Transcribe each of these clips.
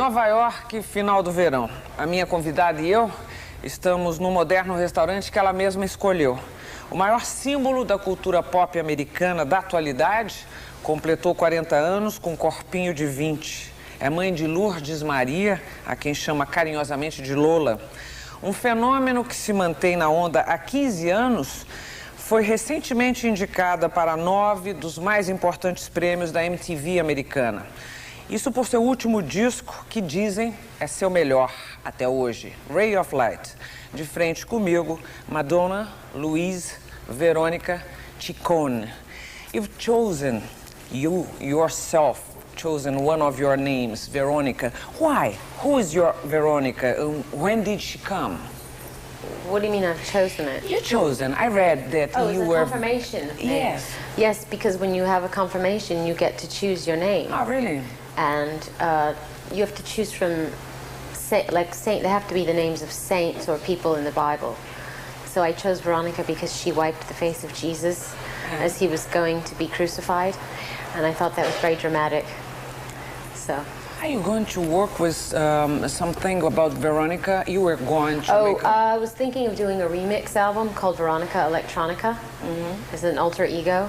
Nova York, final do verão. A minha convidada e eu estamos no moderno restaurante que ela mesma escolheu. O maior símbolo da cultura pop americana da atualidade completou 40 anos com um corpinho de 20. É mãe de Lourdes Maria, a quem chama carinhosamente de Lola. Um fenômeno que se mantém na onda há 15 anos, foi recentemente indicada para 9 dos mais importantes prêmios da MTV americana. Isso por seu último disco, que dizem é seu melhor até hoje, Ray of Light. De frente comigo, Madonna, Louise, Verônica, Ciccone. You've chosen, yourself, chosen one of your names, Veronica. Why? Who is your Veronica? When did she come? What do you mean I've chosen it? You chosen. I read that you were... Oh, it's a confirmation. Yes. Yes, because when you have a confirmation, you get to choose your name. Oh, really? And you have to choose from, they have to be the names of saints or people in the Bible. So I chose Veronica because she wiped the face of Jesus as he was going to be crucified. And I thought that was very dramatic. So... Are you going to work with something about Veronica? You were going to make I was thinking of doing a remix album called Veronica Electronica. It's an alter ego.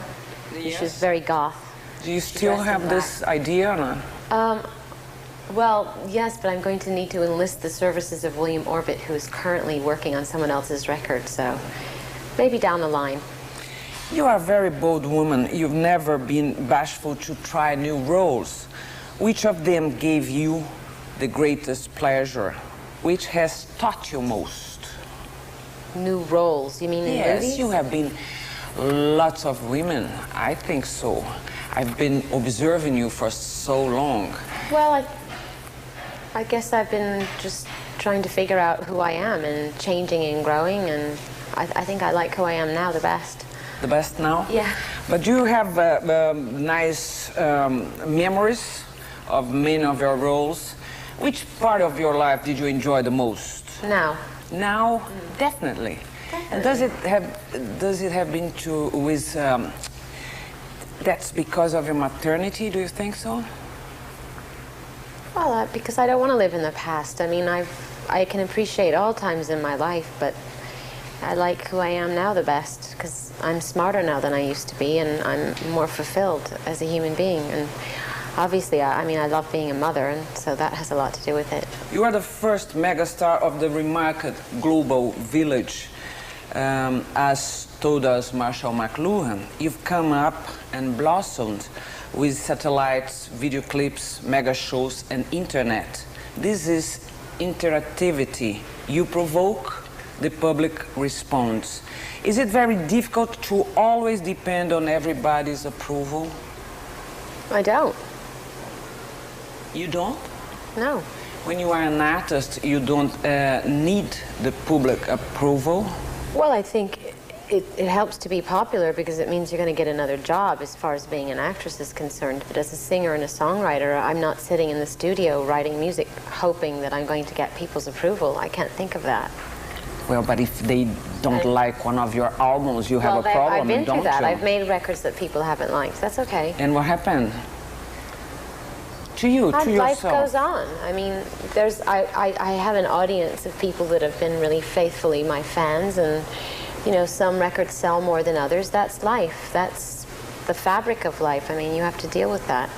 Yes. She's very goth. Do you still have this idea or not? Well, yes, but I'm going to need to enlist the services of William Orbit, who is currently working on someone else's record, so maybe down the line. You are a very bold woman. You've never been bashful to try new roles. Which of them gave you the greatest pleasure? Which has taught you most? New roles, you mean in movies? Yes, you have been lots of women. I think so. I've been observing you for so long. Well, I guess I've been just trying to figure out who I am and changing and growing, and I think I like who I am now the best. The best now? Yeah. But do you have nice memories of many of your roles? Which part of your life did you enjoy the most? Now. Now, definitely. And does it have been to with that's because of your maternity? Do you think so? Well, because I don't want to live in the past. I mean, I can appreciate all times in my life, but I like who I am now the best because I'm smarter now than I used to be, and I'm more fulfilled as a human being. And obviously, I mean, I love being a mother, and so that has a lot to do with it. You are the first megastar of the remarked global village, as told us Marshall McLuhan. You've come up and blossomed with satellites, video clips, mega shows, and internet. This is interactivity. You provoke, the public responds. Is it very difficult to always depend on everybody's approval? I don't. You don't? No. When you are an artist, you don't need the public approval? Well, I think it helps to be popular because it means you're going to get another job as far as being an actress is concerned. But as a singer and a songwriter, I'm not sitting in the studio writing music hoping that I'm going to get people's approval. I can't think of that. Well, but if they don't like one of your albums, you have a problem, I've been don't through that. you? I've made records that people haven't liked. That's okay. And what happened? To you, to yourself? Life goes on. I mean, I have an audience of people that have been really faithfully my fans, and you know, some records sell more than others. That's life. That's the fabric of life. I mean, you have to deal with that.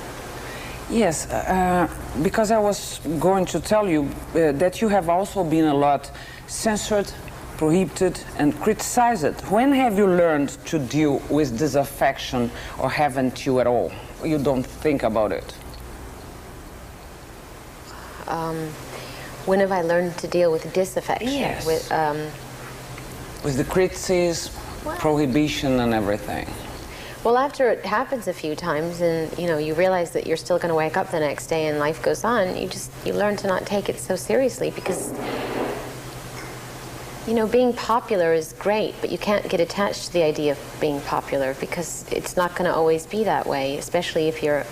Yes, because I was going to tell you that you have also been a lot censored, prohibited, and criticized. When have you learned to deal with disaffection, or haven't you at all? You don't think about it? When have I learned to deal with disaffection? Yes. With the criticism, prohibition, and everything. Well, after it happens a few times, and you know, you realize that you're still going to wake up the next day and life goes on, you learn to not take it so seriously because, you know, being popular is great, but you can't get attached to the idea of being popular because it's not going to always be that way, especially if you're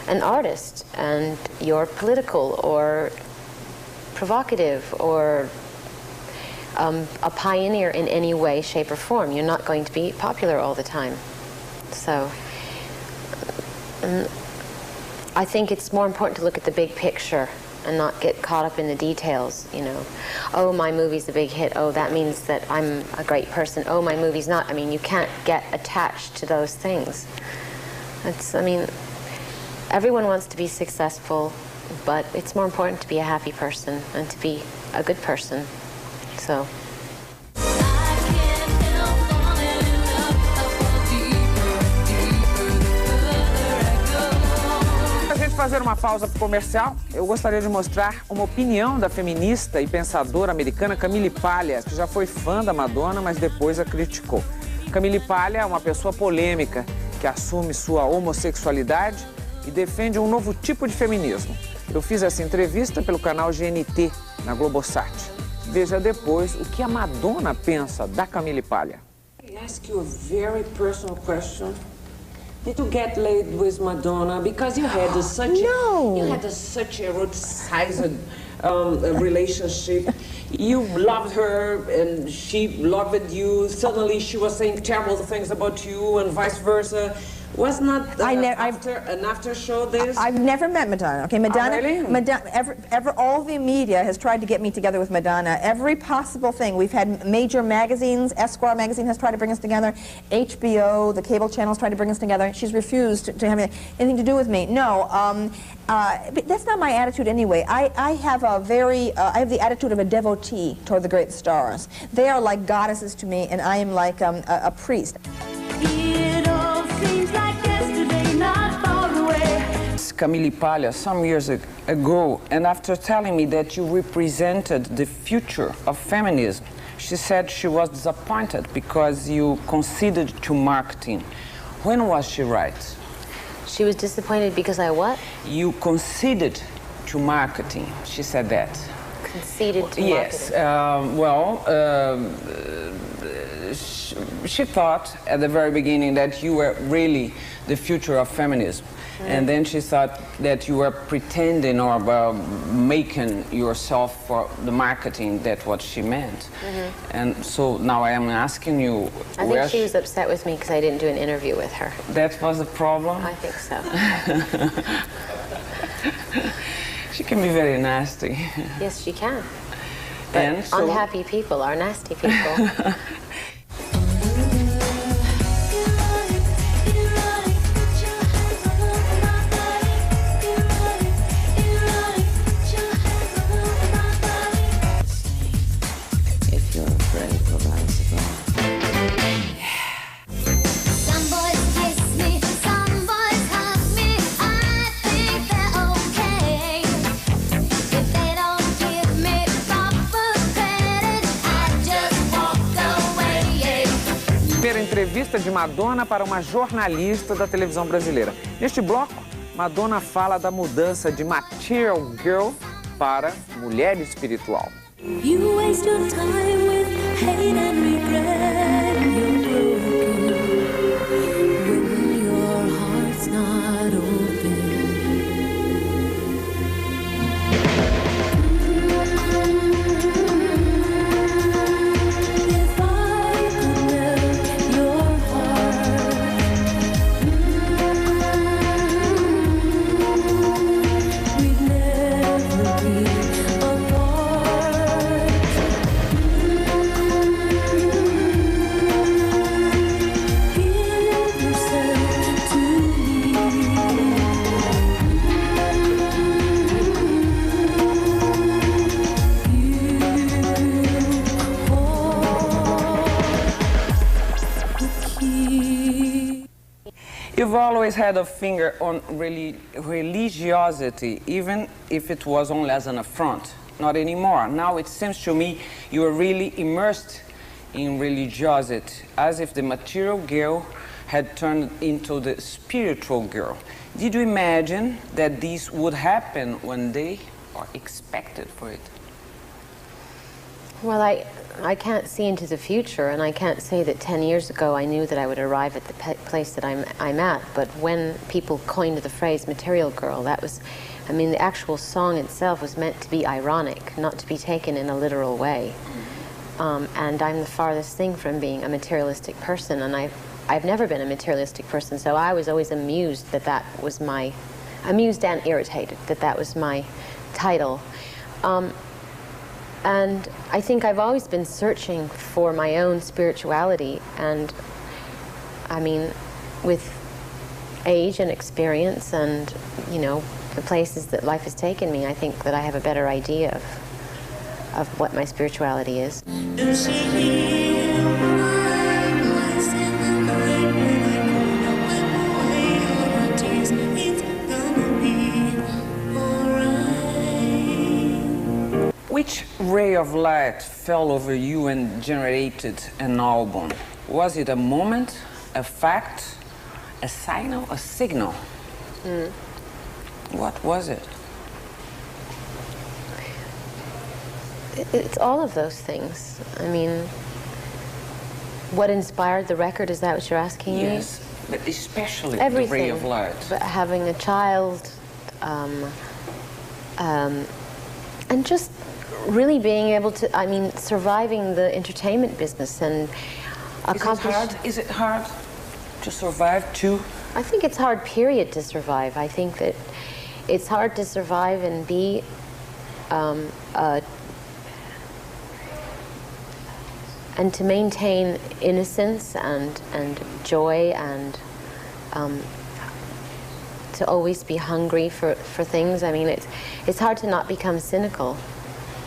an artist and you're political or provocative or a pioneer in any way, shape, or form. You're not going to be popular all the time. So I think it's more important to look at the big picture and not get caught up in the details, you know. Oh, my movie's a big hit. Oh, that means that I'm a great person. Oh, my movie's not. I mean, you can't get attached to those things. I mean, everyone wants to be successful, but it's more important to be a happy person and to be a good person. So. Fazer uma pausa comercial, eu gostaria de mostrar uma opinião da feminista e pensadora americana Camille Paglia, que já foi fã da Madonna, mas depois a criticou. Camille Paglia é uma pessoa polêmica, que assume sua homossexualidade e defende um novo tipo de feminismo. Eu fiz essa entrevista pelo canal GNT, na Globosat. Veja depois o que a Madonna pensa da Camille Paglia. I ask you a very personal question. Did you get laid with Madonna because you had such such a romanticized relationship? You loved her and she loved you. Suddenly she was saying terrible things about you and vice versa. Was not an after show this? I've never met Madonna. Okay, Madonna. Really? Madonna. All the media has tried to get me together with Madonna. Every possible thing. We've had major magazines. Esquire magazine has tried to bring us together. HBO, the cable channels, tried to bring us together. She's refused to have anything to do with me. No, but that's not my attitude anyway. I have a very, I have the attitude of a devotee toward the great stars. They are like goddesses to me, and I am like a priest. Camille Paglia some years ago, and after telling me that you represented the future of feminism, she said she was disappointed because you conceded to marketing. When was she right? She was disappointed because I what? You conceded to marketing, she said that. Conceded to yes, she thought at the very beginning that you were really the future of feminism. And then she thought that you were pretending or making yourself for the marketing. That's what she meant. And so now I am asking you. I think she was upset with me because I didn't do an interview with her. That was the problem? I think so. She can be very nasty. Yes, she can. But unhappy people are nasty people. Entrevista de Madonna para uma jornalista da televisão brasileira. Neste bloco, Madonna fala da mudança de material girl para mulher espiritual. You waste your time with hate and regret. You're broken when your heart's not open. You've always had a finger on religiosity, even if it was only as an affront. Not anymore. Now it seems to me you are really immersed in religiosity, as if the material girl had turned into the spiritual girl. Did you imagine that this would happen one day, or expected for it? Well, I can't see into the future, and I can't say that 10 years ago I knew that I would arrive at the place that I'm at. But when people coined the phrase material girl, that was, I mean, the actual song itself was meant to be ironic, not to be taken in a literal way. And I'm the farthest thing from being a materialistic person, and I've never been a materialistic person, so I was always amused that that was my, amused and irritated that that was my title. And I think I've always been searching for my own spirituality, and I mean, with age and experience and, you know, the places that life has taken me, I think that I have a better idea of what my spirituality is. Which ray of light fell over you and generated an album? Was it a moment, a fact, a signal, a signal? What was it? It's all of those things. I mean, what inspired the record, is that what you're asking me? Yes, but especially Everything. the ray of light. But having a child, and just really being able to, I mean, surviving the entertainment business and Is it hard to survive too? I think it's hard, period, to survive. I think that it's hard to survive and be and to maintain innocence and joy and to always be hungry for things. I mean, it's hard to not become cynical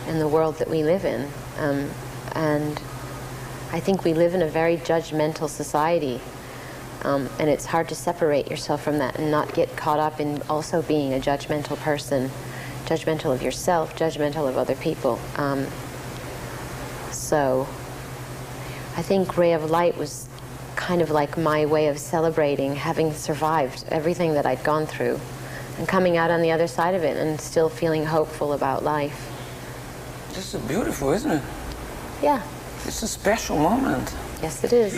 in the world that we live in. And I think we live in a very judgmental society. And it's hard to separate yourself from that and not get caught up in also being a judgmental person, judgmental of yourself, judgmental of other people. So I think Ray of Light was kind of like my way of celebrating having survived everything that I'd gone through and coming out on the other side of it and still feeling hopeful about life. This is beautiful, isn't it? Yeah. It's a special moment. Yes, it is.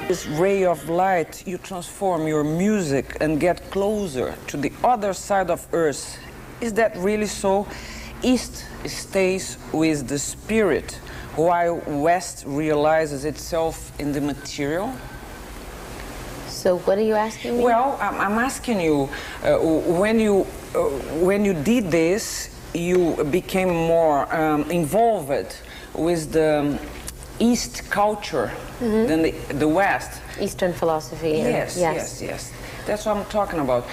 This ray of light, you transform your music and get closer to the other side of Earth. Is that really so? East stays with the spirit, while West realizes itself in the material? So what are you asking me? Well, I'm asking you, when you did this, you became more involved with the East culture than the West. Eastern philosophy. Yes. That's what I'm talking about.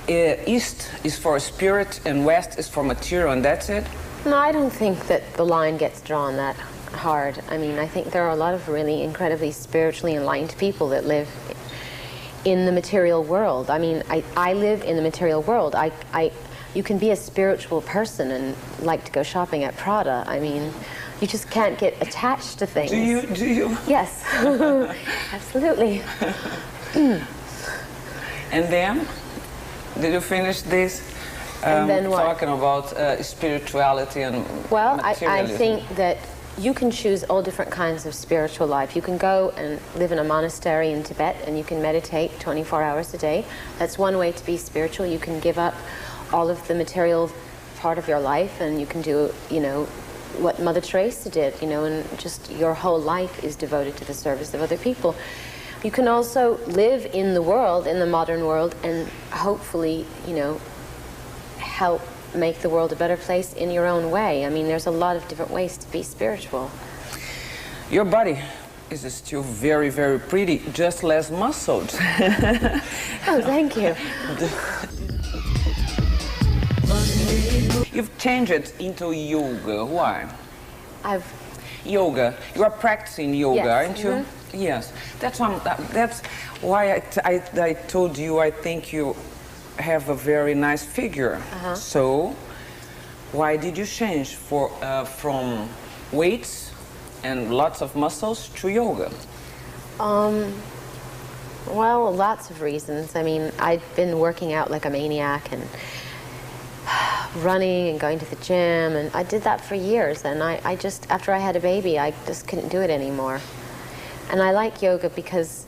East is for spirit and West is for material, and that's it? No, I don't think that the line gets drawn that hard. I mean, I think there are a lot of really incredibly spiritually enlightened people that live in the material world. I mean, I live in the material world. You can be a spiritual person and like to go shopping at Prada. I mean, you just can't get attached to things. Do you? Yes, absolutely. And then, did you finish this? And then what? Talking about spirituality and materialism. I think that you can choose all different kinds of spiritual life. You can go and live in a monastery in Tibet and you can meditate 24 hours a day. That's one way to be spiritual. You can give up all of the material part of your life and you can do, you know, what Mother Teresa did, you know, and just your whole life is devoted to the service of other people. You can also live in the world, in the modern world, and hopefully, you know, help make the world a better place in your own way. I mean, there's a lot of different ways to be spiritual. Your body is still very, very pretty, just less muscled. Oh, thank you. You've changed it into yoga. Why? Yoga. You are practicing yoga, Yes. aren't you? Yes. That's why I told you I think you have a very nice figure. So, why did you change from weights and lots of muscles to yoga? Well, lots of reasons. I mean, I'd been working out like a maniac and running and going to the gym, and I did that for years, and I just, after I had a baby, I just couldn't do it anymore. And I like yoga because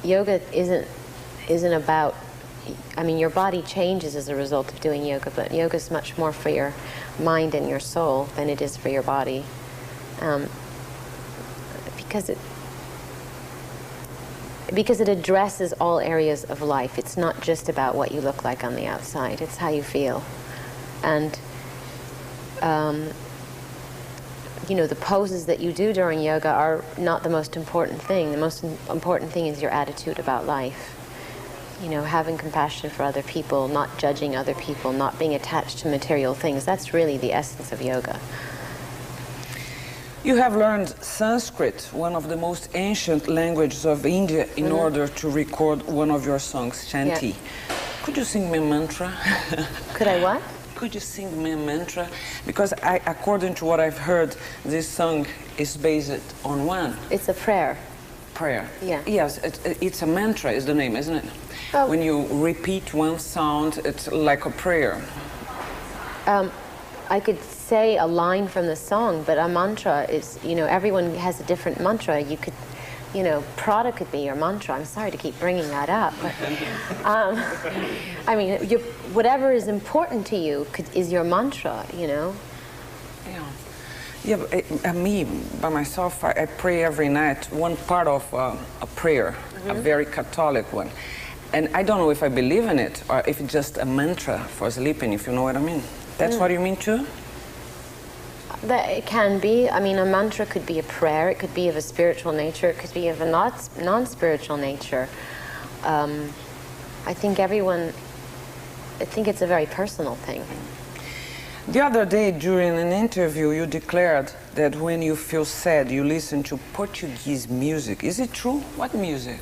yoga isn't about, I mean, your body changes as a result of doing yoga, but yoga is much more for your mind and your soul than it is for your body. Because because it addresses all areas of life. It's not just about what you look like on the outside. It's how you feel. And you know, the poses that you do during yoga are not the most important thing. The most important thing is your attitude about life. You know, having compassion for other people, not judging other people, not being attached to material things. That's really the essence of yoga. You have learned Sanskrit, one of the most ancient languages of India, in order to record one of your songs, Shanti. Yeah. Could you sing me a mantra? Could I what? Could you sing me a mantra? Because according to what I've heard, this song is based on one. It's a prayer. Prayer. Yeah. Yes, it's a mantra is the name, isn't it? Oh. When you repeat one sound, it's like a prayer. I could say a line from the song, but a mantra is, you know, everyone has a different mantra. You could, you know, Prada could be your mantra. I'm sorry to keep bringing that up, but I mean, whatever is important to you is your mantra, you know? Yeah. Yeah, but, me, by myself, I pray every night one part of a prayer, a very Catholic one. And I don't know if I believe in it or if it's just a mantra for sleeping, if you know what I mean. That's what you mean too? That it can be. I mean, a mantra could be a prayer. It could be of a spiritual nature. It could be of a non-spiritual nature. I think it's a very personal thing. The other day during an interview, you declared that when you feel sad, you listen to Portuguese music. Is it true? What music?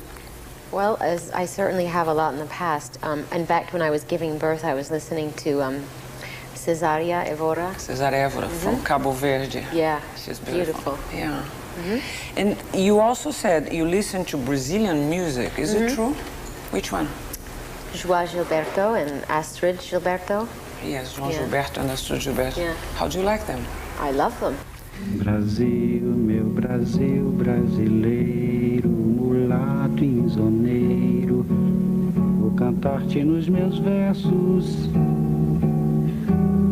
Well, as I certainly have a lot in the past. In fact, when I was giving birth, I was listening to Cesária Évora. Cesária Évora, from Cabo Verde. Yeah, she's beautiful. beautiful. Yeah. And you also said you listen to Brazilian music. Is it true? Which one? João Gilberto and Astrid Gilberto. Yes, João Yeah. Gilberto and Astrid Gilberto. Yeah. How do you like them? I love them. Brasil, meu Brasil brasileiro, mulato insoneiro, vou cantar-te nos meus versos.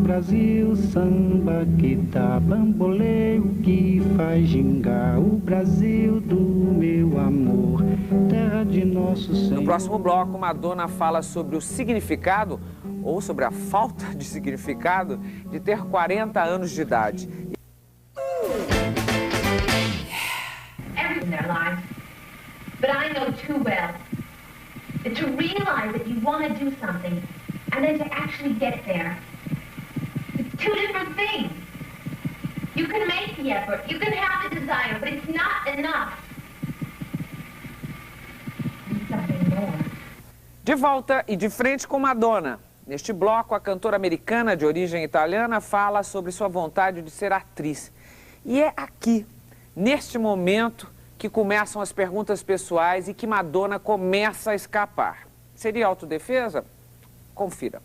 Brasil, samba que dá bamboleio, que faz gingar, o Brasil do meu amor, terra de nosso Senhor. No próximo bloco, Madonna fala sobre o significado, ou sobre a falta de significado, de ter 40 anos de idade. In their lives, but I know too well that to realize that you want to do something and then to actually get there, it's two different things. You can make the effort, you can have the desire, but it's not enough. You need something more. De volta e de frente com Madonna. Neste bloco, a cantora americana de origem italiana fala sobre sua vontade de ser atriz. E é aqui, neste momento, que começam as perguntas pessoais e que Madonna começa a escapar. Seria autodefesa? Confira.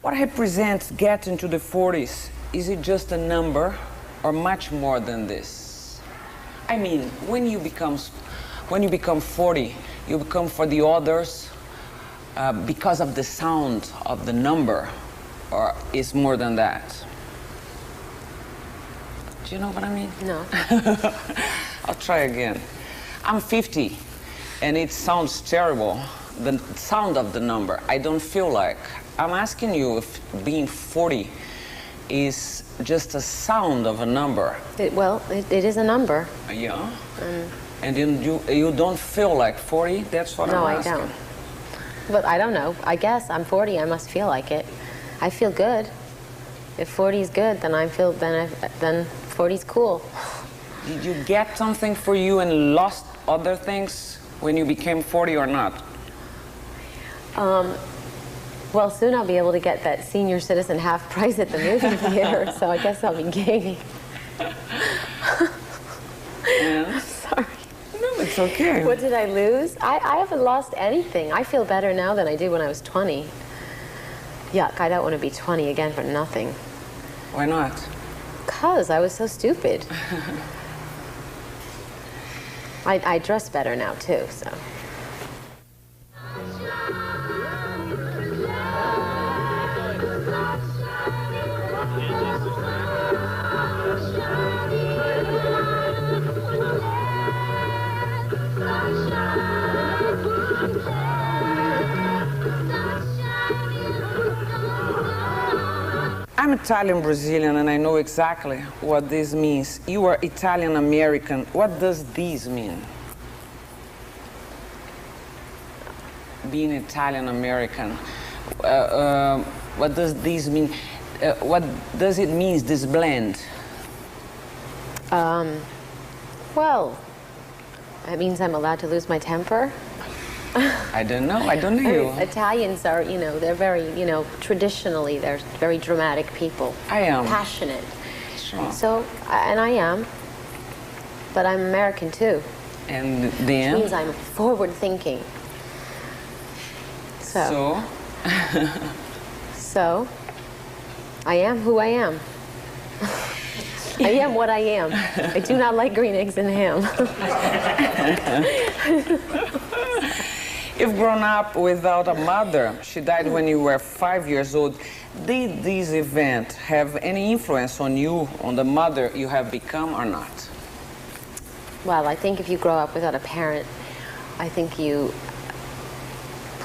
What represents getting to the 40s? Is it just a number or much more than this? I mean, when you become 40, you become for the others because of the sound of the number, or is more than that? Do you know what I mean? No. I'll try again. I'm 50, and it sounds terrible, the sound of the number. I don't feel like. I'm asking you if being 40 is just a sound of a number. It is a number. Yeah? And then you don't feel like 40? That's what No, I'm I asking. don't. But I don't know. I guess I'm 40. I must feel like it. I feel good. If 40 is good, then then 40 is cool. Did you get something for you and lost other things when you became 40 or not? Well, soon I'll be able to get that senior citizen half price at the movie theater, so I guess I'll be gaining. Yeah. Sorry. No, it's okay. What did I lose? I haven't lost anything. I feel better now than I did when I was 20. Yuck, I don't want to be 20 again for nothing. Why not? Because I was so stupid. I dress better now, too, so. I'm Italian Brazilian and I know exactly what this means. You are Italian American. What does this mean? Being Italian American. What does this mean? What does it mean, this blend? Well, it means I'm allowed to lose my temper. I don't know. I don't know you. Italians are, you know, they're very, you know, traditionally, they're very dramatic people. I am. Passionate. Sure. So, and I am, but I'm American too. And then? Which means I'm forward-thinking. So? So, I am who I am. I am what I am. I do not like green eggs and ham. You've grown up without a mother. She died when you were 5 years old. Did this event have any influence on you, on the mother you have become or not? Well, I think if you grow up without a parent, I think you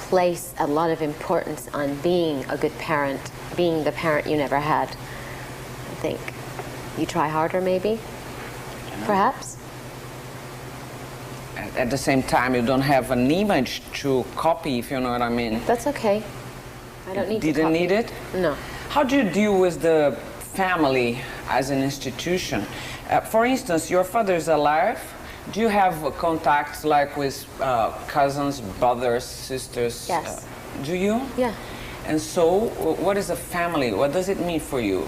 place a lot of importance on being a good parent, being the parent you never had. I think you try harder, maybe, perhaps. At the same time, you don't have an image to copy, if you know what I mean. That's okay. I don't need to copy. Didn't need it? No. How do you deal with the family as an institution? For instance, your father is alive. Do you have contacts like with cousins, brothers, sisters? Yes. Do you? Yeah. And so, what is a family? What does it mean for you?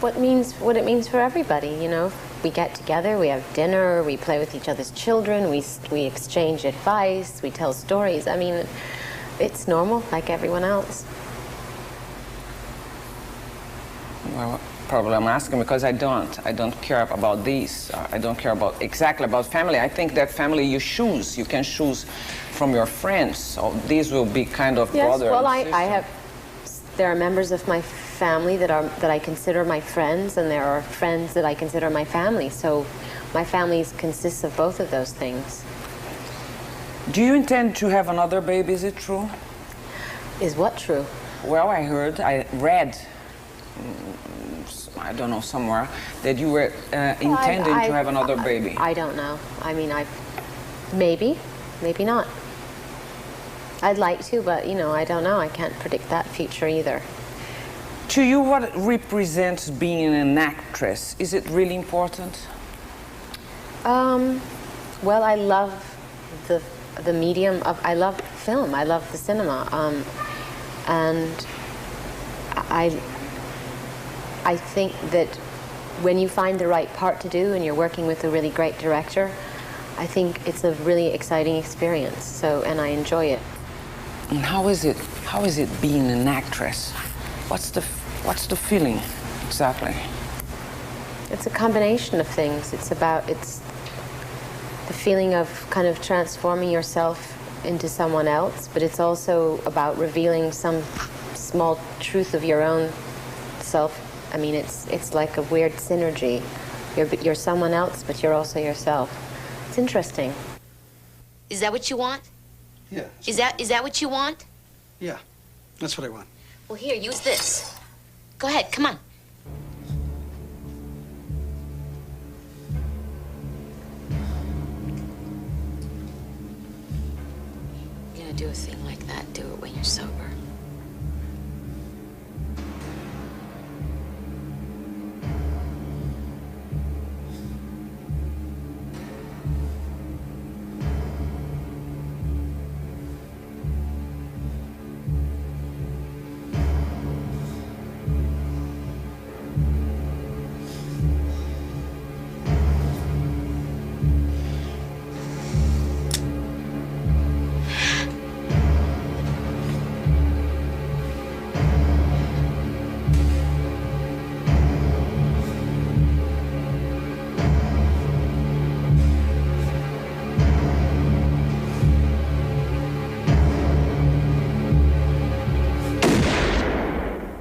What it means for everybody, you know. We get together, we have dinner, we play with each other's children, we exchange advice, we tell stories. I mean, it's normal, like everyone else. Well, probably I'm asking because I don't care about these. I don't care exactly about family. I think that family you choose. You can choose from your friends. So these will be kind of brother and sister. There are members of my family that I consider my friends, and there are friends that I consider my family. So my family consists of both of those things. Do you intend to have another baby? Is it true? Is what true? Well, I read, I don't know, somewhere, that you were intending to have another baby. I don't know. I mean, maybe not. I'd like to, but, you know, I don't know. I can't predict that future either. To you, what represents being an actress? Is it really important? Well, I love the medium of, I love film. I love the cinema. And I think that when you find the right part to do and you're working with a really great director, I think it's a really exciting experience. So, and I enjoy it. And how is it being an actress? What's the feeling exactly? It's a combination of things. It's the feeling of kind of transforming yourself into someone else, but it's also about revealing some small truth of your own self. I mean, it's like a weird synergy. You're someone else, but you're also yourself. It's interesting. Is that what you want? Yeah. Is that what you want? Yeah, that's what I want. Well, here, use this. Go ahead, come on. You're gonna do a thing like that, do it when you're sober.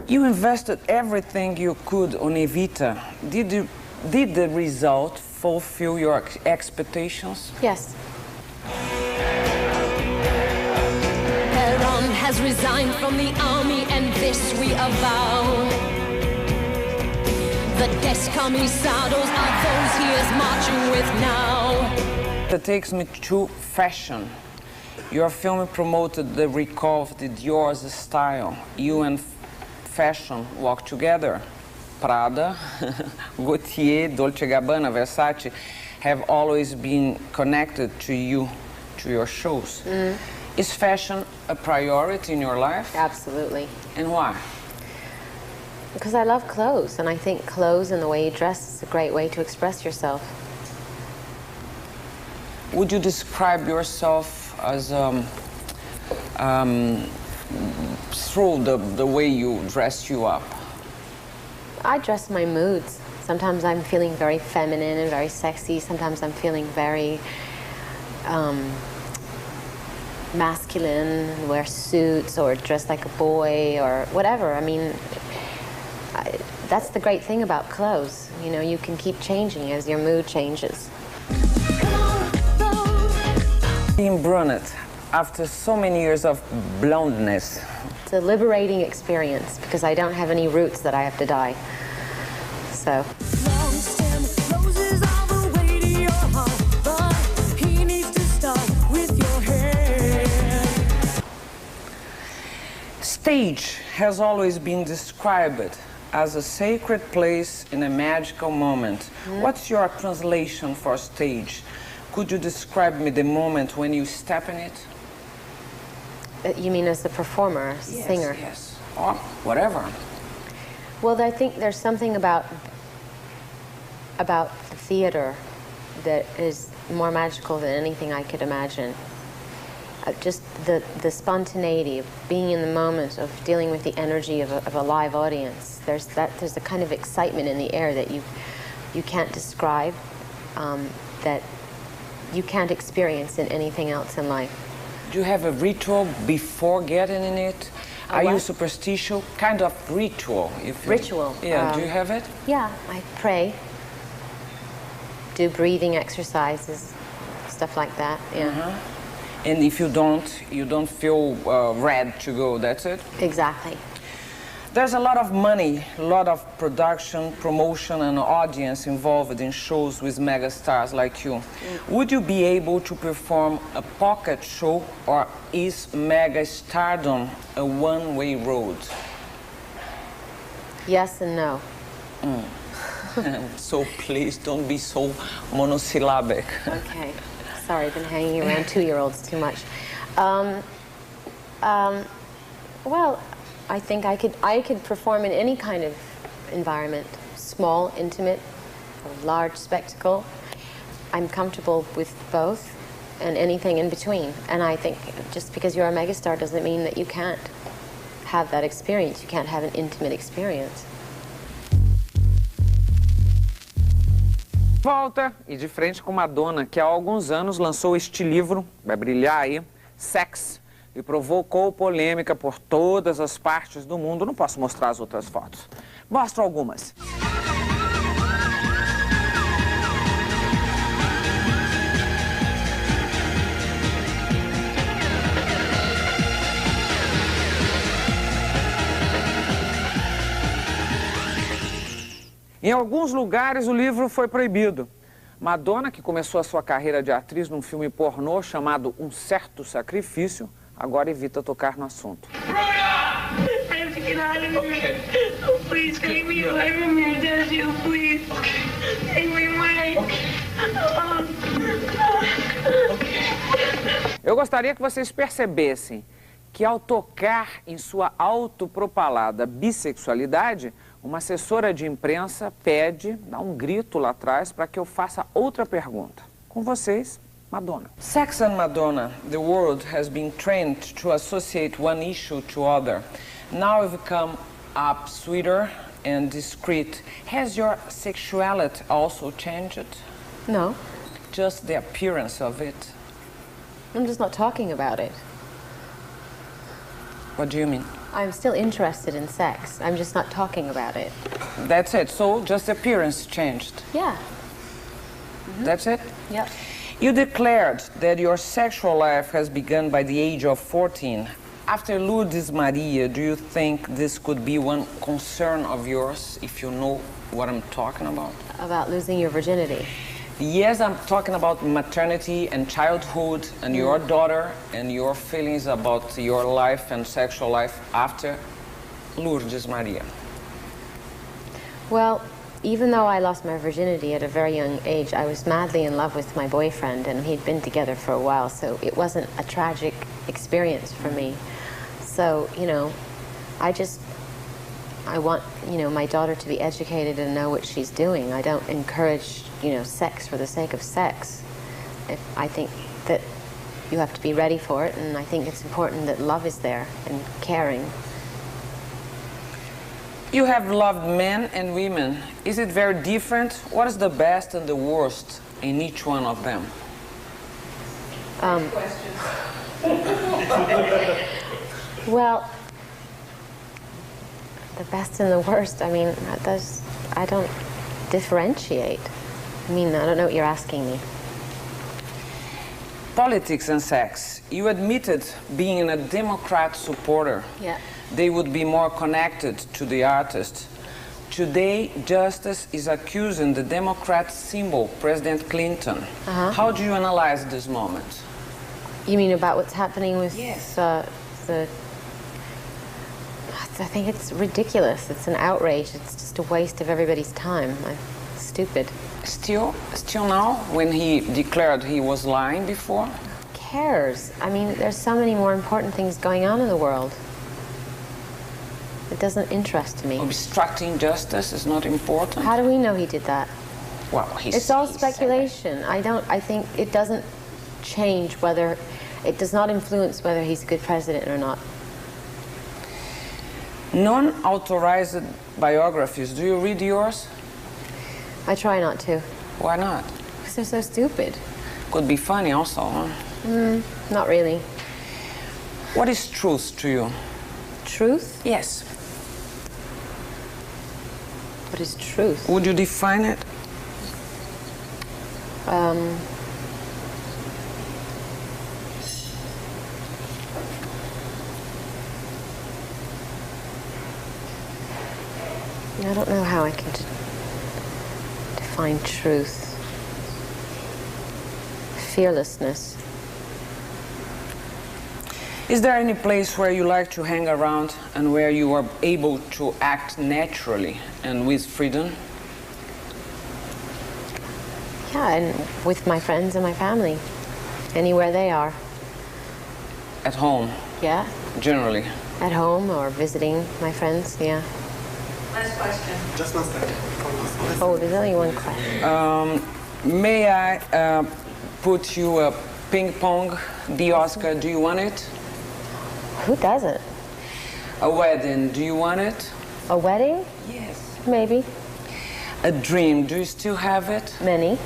You invested everything you could on Evita. Did the result fulfill your expectations? Yes. resigned from the army, and this we avow. The descamisados are those he is marching with now. That takes me to fashion. Your film promoted the recall of the Dior's style. You and fashion walk together. Prada, Gaultier, Dolce & Gabbana, Versace have always been connected to you, to your shows. Is fashion a priority in your life? Absolutely. And why? Because I love clothes, and I think clothes and the way you dress is a great way to express yourself. Would you describe yourself as through the way you dress you up? I dress my moods. Sometimes I'm feeling very feminine and very sexy. Sometimes I'm feeling very masculine, and wear suits or dress like a boy or whatever. I mean, that's the great thing about clothes. You know, you can keep changing as your mood changes. Being brunette, after so many years of blondness. It's a liberating experience because I don't have any roots that I have to dye. So. Stage has always been described as a sacred place in a magical moment. What's your translation for stage? Could you describe me the moment when you step in it? You mean as a performer, as a singer? Yes, or whatever. Well, I think there's something about the theater that is more magical than anything I could imagine. Just the spontaneity of being in the moment, of dealing with the energy of a live audience. There's a kind of excitement in the air that you can't describe, that you can't experience in anything else in life. Do you have a ritual before getting in it? Are you superstitious? Kind of ritual. Ritual. Yeah, do you have it? Yeah, I pray, do breathing exercises, stuff like that, yeah. And if you don't feel ready to go, that's it? Exactly. There's a lot of money, a lot of production, promotion, and audience involved in shows with mega stars like you. Would you be able to perform a pocket show, or is mega stardom a one-way road? Yes and no. So please don't be so monosyllabic. Okay. Sorry, I've been hanging around 2-year-olds too much. Well, I think I could perform in any kind of environment, small, intimate, or large spectacle. I'm comfortable with both and anything in between. And I think just because you're a megastar doesn't mean that you can't have that experience. You can't have an intimate experience. Volta e de frente com Madonna, que há alguns anos lançou este livro, vai brilhar aí, Sex, e provocou polêmica por todas as partes do mundo. Não posso mostrar as outras fotos. Mostro algumas. Em alguns lugares, o livro foi proibido. Madonna, que começou a sua carreira de atriz num filme pornô chamado Um Certo Sacrifício, agora evita tocar no assunto. Eu gostaria que vocês percebessem que, ao tocar em sua autopropalada bissexualidade, uma assessora de imprensa pede, dá um grito lá atrás para que eu faça outra pergunta. Com vocês, Madonna. Sex and Madonna, the world has been trained to associate one issue to other. Now we've come up sweeter and discreet. Has your sexuality also changed? No. Just the appearance of it? I'm just not talking about it. What do you mean? I'm still interested in sex. I'm just not talking about it. That's it. So just the appearance changed? Yeah. That's it? Yep. You declared that your sexual life has begun by the age of 14. After Lourdes Maria, do you think this could be one concern of yours, if you know what I'm talking about? About losing your virginity. Yes, I'm talking about maternity and childhood and your daughter and your feelings about your life and sexual life after Lourdes Maria. Well, even though I lost my virginity at a very young age, I was madly in love with my boyfriend, and he'd been together for a while, so it wasn't a tragic experience for me. So, you know, I want, you know, my daughter to be educated and know what she's doing. I don't encourage, you know, sex for the sake of sex. I think that you have to be ready for it, and I think it's important that love is there and caring. You have loved men and women. Is it very different? What is the best and the worst in each one of them? Well, the best and the worst, I mean, I don't differentiate. I mean, I don't know what you're asking me. Politics and sex. You admitted being a Democrat supporter. Yeah. They would be more connected to the artist. Today, Justice is accusing the Democrat symbol, President Clinton. How do you analyze this moment? You mean about what's happening with Yes. I think it's ridiculous. It's an outrage. It's just a waste of everybody's time. Stupid. Still now, when he declared he was lying before? Who cares? I mean, there's so many more important things going on in the world. It doesn't interest me. Obstructing justice is not important? How do we know he did that? Well, it's all speculation. I think it doesn't change whether, it does not influence whether he's a good president or not. Non-authorized biographies, do you read yours? I try not to. Why not? Because they're so stupid. Could be funny also, huh? Not really. What is truth to you? Truth? Yes. What is truth? Would you define it? I don't know how I can define truth. Fearlessness. Is there any place where you like to hang around and where you are able to act naturally and with freedom? Yeah, and with my friends and my family. Anywhere they are. At home? Yeah. Generally? At home or visiting my friends, yeah. Last question. Just one second. Oh, there's only one question. May I put you a ping pong, the Oscar, do you want it? Who doesn't? A wedding, do you want it? A wedding? Yes. Maybe. A dream, do you still have it? Many.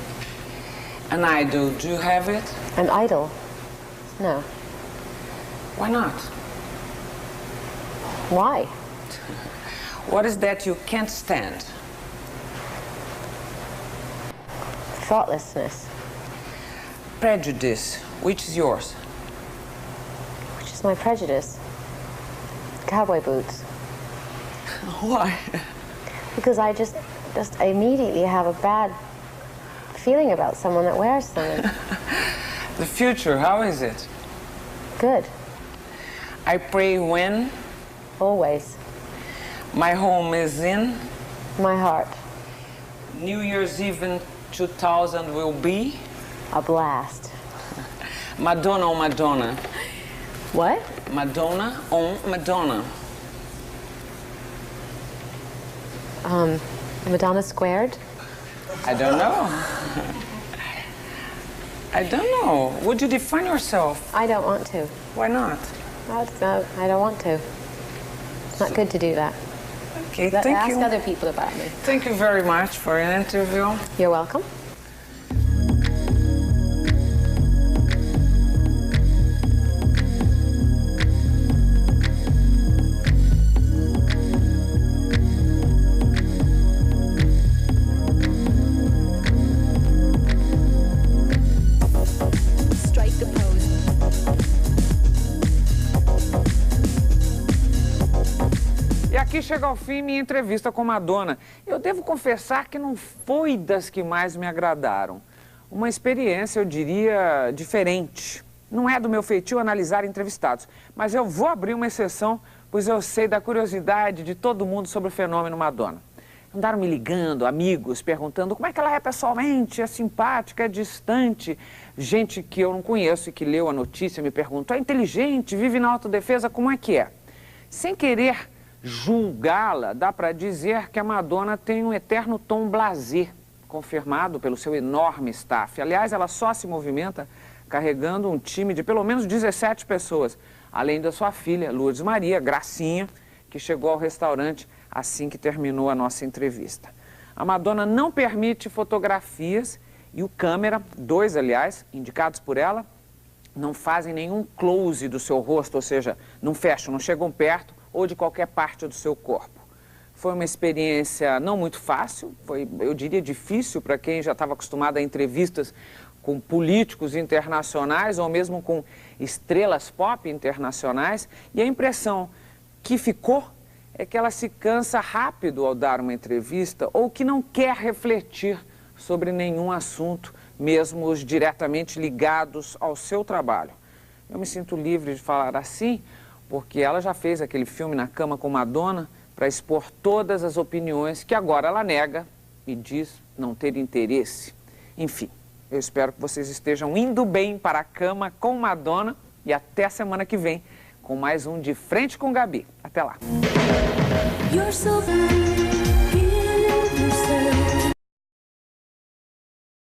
An idol, do you have it? An idol? No. Why not? Why? What is that you can't stand? Thoughtlessness. Prejudice, which is yours? Which is my prejudice? Cowboy boots. Why? Because I just immediately have a bad feeling about someone that wears them. The future, how is it? Good. I pray when? Always. My home is in? My heart. New Year's Eve in 2000 will be? A blast. Madonna on Madonna. What? Madonna on Madonna. Madonna squared? I don't know. I don't know. Would you define yourself? I don't want to. Why not? I don't want to. It's not good to do that. Okay, thank Ask you. other people about me. Thank you very much for an interview. You're welcome. Strike a pose. aqui chega ao fim minha entrevista com Madonna. Eu devo confessar que não foi das que mais me agradaram. Uma experiência, eu diria, diferente. Não é do meu feitio analisar entrevistados, mas eu vou abrir uma exceção, pois eu sei da curiosidade de todo mundo sobre o fenômeno Madonna. Andaram me ligando, amigos, perguntando como é que ela é pessoalmente, é simpática, é distante. Gente que eu não conheço e que leu a notícia me perguntou, é inteligente, vive na autodefesa, como é que é? Sem querer julgá-la, dá para dizer que a Madonna tem um eterno tom blasé, confirmado pelo seu enorme staff. Aliás, ela só se movimenta carregando um time de pelo menos 17 pessoas, além da sua filha, Lourdes Maria, Gracinha, que chegou ao restaurante assim que terminou a nossa entrevista. A Madonna não permite fotografias e o câmera, 2 aliás, indicados por ela, não fazem nenhum close do seu rosto, ou seja, não fecham, não chegam perto ou de qualquer parte do seu corpo. Foi uma experiência não muito fácil, foi, eu diria, difícil para quem já estava acostumado a entrevistas com políticos internacionais ou mesmo com estrelas pop internacionais, e a impressão que ficou é que ela se cansa rápido ao dar uma entrevista ou que não quer refletir sobre nenhum assunto, mesmo os diretamente ligados ao seu trabalho. Eu me sinto livre de falar assim, porque ela já fez aquele filme Na Cama com Madonna para expor todas as opiniões que agora ela nega e diz não ter interesse. Enfim, eu espero que vocês estejam indo bem para a cama com Madonna e até a semana que vem com mais um De Frente com Gabi. Até lá! You're so